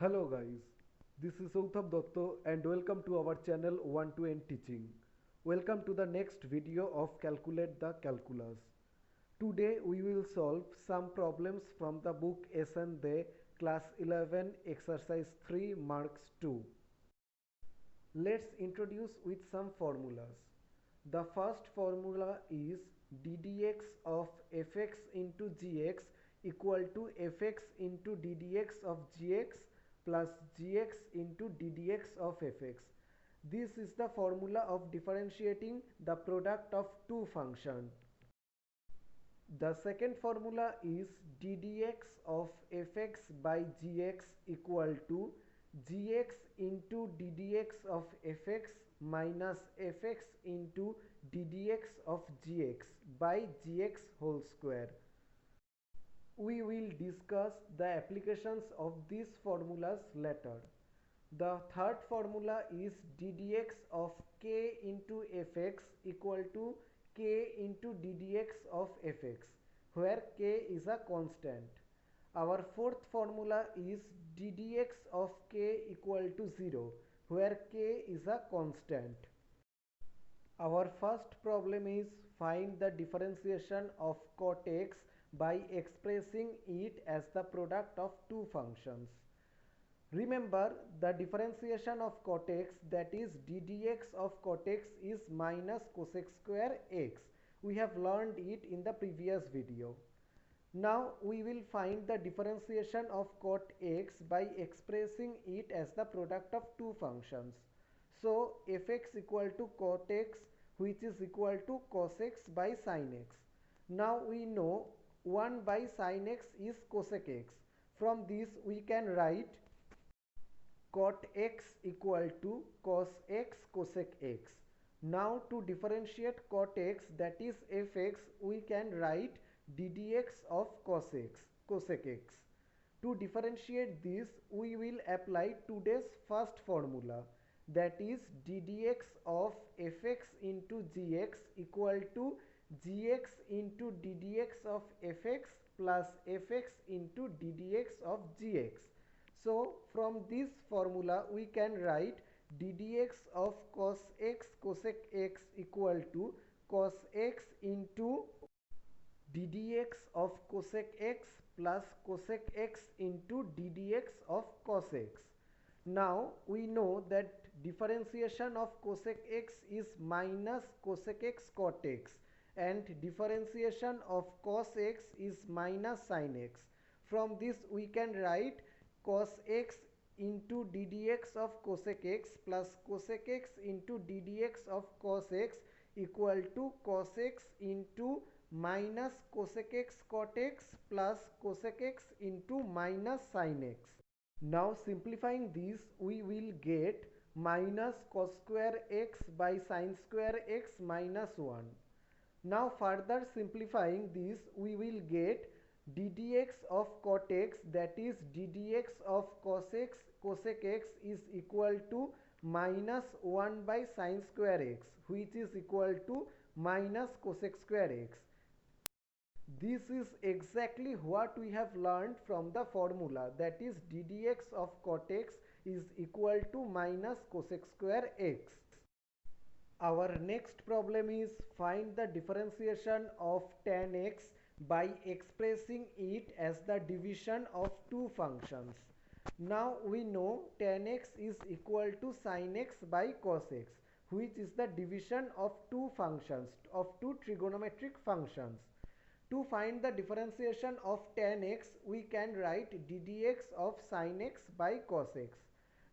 Hello guys, this is Sauthab Dotto and welcome to our channel 1 to N Teaching. Welcome to the next video of Calculate the Calculus. Today we will solve some problems from the book Esan De class 11 exercise 3 marks 2. Let's introduce with some formulas. The first formula is ddx of fx into gx equal to fx into ddx of gx plus gx into ddx of fx. This is the formula of differentiating the product of two functions. The second formula is ddx of fx by gx equal to gx into ddx of fx minus fx into ddx of gx by gx whole square. We will discuss the applications of these formulas later. The third formula is ddx of k into fx equal to k into ddx of fx, where k is a constant. Our fourth formula is ddx of k equal to 0, where k is a constant. Our first problem is find the differentiation of cot x by expressing it as the product of two functions. Remember, the differentiation of cot x, that is ddx of cot x, is minus cosec square x. We have learned it in the previous video. Now we will find the differentiation of cot x by expressing it as the product of two functions. So fx equal to cot x, which is equal to cos x by sin x. Now we know 1 by sin x is cosec x. From this we can write cot x equal to cos x cosec x. Now to differentiate cot x, that is fx, we can write ddx of cos x cosec x. To differentiate this, we will apply today's first formula, that is ddx of fx into gx equal to gx into ddx of fx plus fx into ddx of gx. So from this formula we can write ddx of cos x cosec x equal to cos x into ddx of cosec x plus cosec x into ddx of cos x. Now we know that differentiation of cosec x is minus cosec x cot x and differentiation of cos x is minus sin x. From this we can write cos x into ddx of cosec x plus cosec x into ddx of cos x equal to cos x into minus cosec x cot x plus cosec x into minus sin x. Now simplifying this, we will get minus cos square x by sin square x minus 1. Now further simplifying this, we will get ddx of cot x, that is ddx of cos x cosec x, is equal to minus 1 by sin square x, which is equal to minus cosec square x. This is exactly what we have learned from the formula, that is ddx of cot x is equal to minus cosec square x. Our next problem is find the differentiation of tan x by expressing it as the division of two functions. Now we know tan x is equal to sin x by cos x, which is the division of two functions, of two trigonometric functions. To find the differentiation of tan x, we can write ddx of sin x by cos x.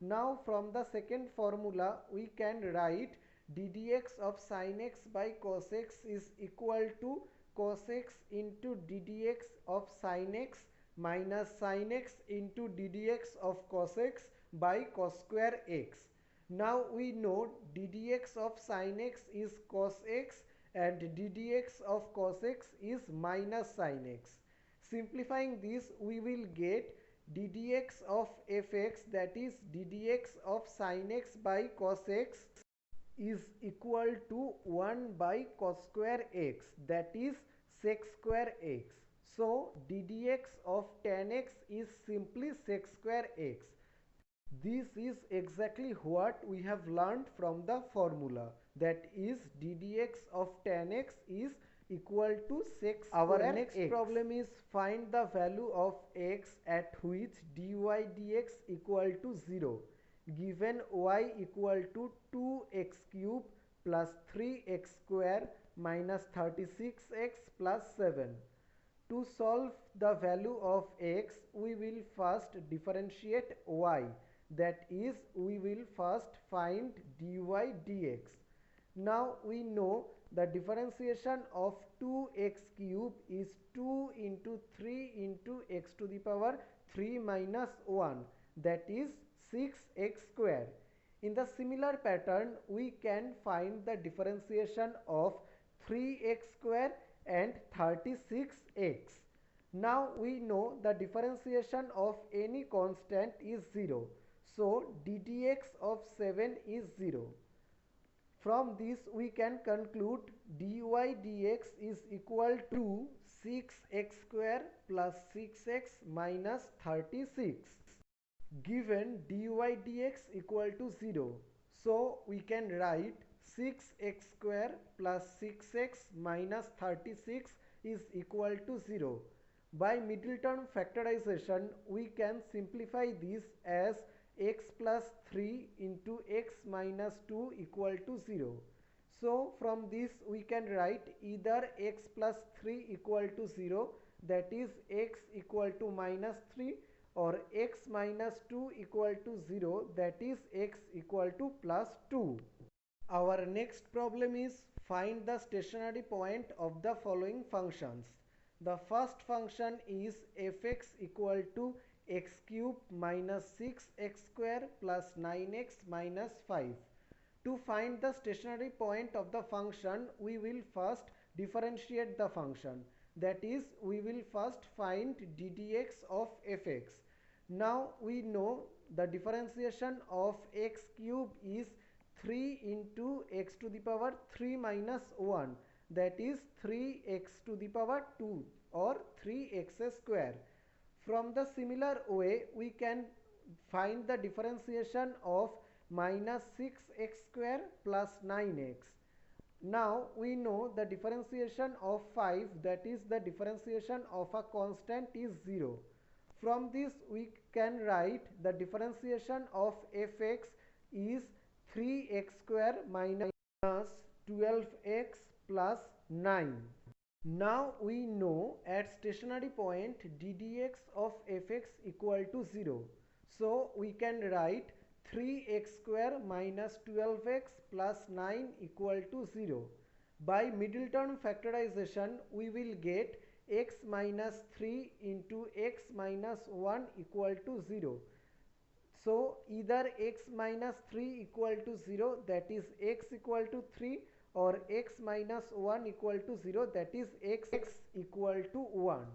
Now from the second formula, we can write ddx of sin x by cos x is equal to cos x into ddx of sin x minus sin x into ddx of cos x by cos square x. Now we know ddx of sin x is cos x and ddx of cos x is minus sin x. Simplifying this, we will get ddx of fx, that is ddx of sin x by cos x, is equal to 1 by cos square x, that is sec square x. So ddx of tan x is simply sec square x. This is exactly what we have learned from the formula, that is ddx of tan x is equal to sec square. Our next problem is find the value of x at which dy dx equal to 0 given y equal to 2x cube plus 3x square minus 36x plus 7. To solve the value of x, we will first differentiate y. That is, we will first find dy dx. Now we know the differentiation of 2x cube is 2 into 3 into x to the power 3 minus 1, that is 6x square. In the similar pattern, we can find the differentiation of 3x square and 36x. Now we know the differentiation of any constant is 0. So ddx of 7 is 0. From this we can conclude dy dx is equal to 6x square plus 6x minus 36. Given dy dx equal to 0, so we can write 6x square plus 6x minus 36 is equal to 0. By middle term factorization, we can simplify this as x plus 3 into x minus 2 equal to 0. So from this we can write either x plus 3 equal to 0, that is x equal to minus 3, or x minus 2 equal to 0, that is x equal to plus 2. Our next problem is find the stationary point of the following functions. The first function is fx equal to x cube minus 6x square plus 9x minus 5. To find the stationary point of the function, we will first differentiate the function. That is, we will first find ddx of fx. Now we know the differentiation of x cube is 3 into x to the power 3 minus 1, that is 3x to the power 2 or 3x square. From the similar way, we can find the differentiation of minus 6x square plus 9x. Now we know the differentiation of 5, that is the differentiation of a constant, is 0. From this we can write the differentiation of fx is 3x square minus 12x plus 9. Now we know at stationary point ddx of fx equal to 0. So we can write 3x square minus 12x plus 9 equal to 0. By middle term factorization, we will get x minus 3 into x minus 1 equal to 0. So either x minus 3 equal to 0, that is x equal to 3, or x minus 1 equal to 0, that is x equal to 1.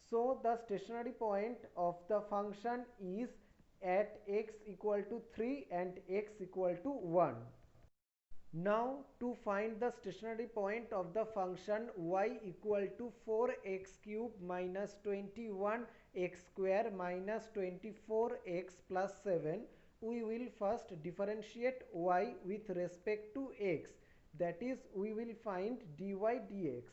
So the stationary point of the function is at x equal to 3 and x equal to 1. Now to find the stationary point of the function y equal to 4x cube minus 21x square minus 24x plus 7, we will first differentiate y with respect to x, that is we will find dy dx.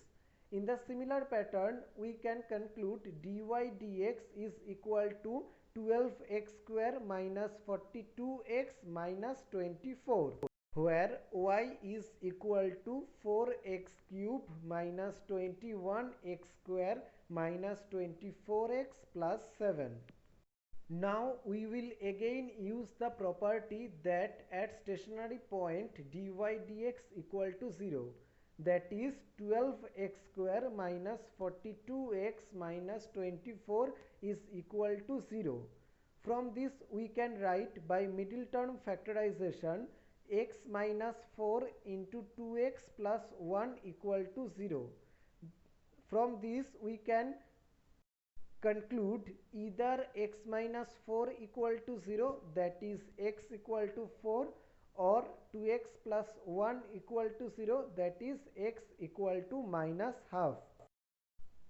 In the similar pattern, we can conclude dy dx is equal to 12x square minus 42x minus 24, where y is equal to 4x cube minus 21x square minus 24x plus 7. Now we will again use the property that at stationary point dy dx equal to 0, that is 12x square minus 42x minus 24 is equal to 0. From this we can write by middle term factorization x minus 4 into 2x plus 1 equal to 0. From this we can conclude either x minus 4 equal to 0, that is x equal to 4, or 2x plus 1 equal to 0, that is x equal to minus half.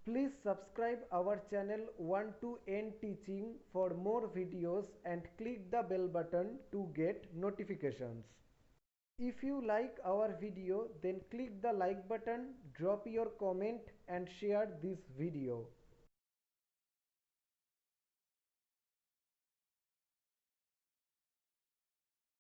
Please subscribe our channel 1 to N Teaching for more videos and click the bell button to get notifications. If you like our video, then click the like button, drop your comment and share this video.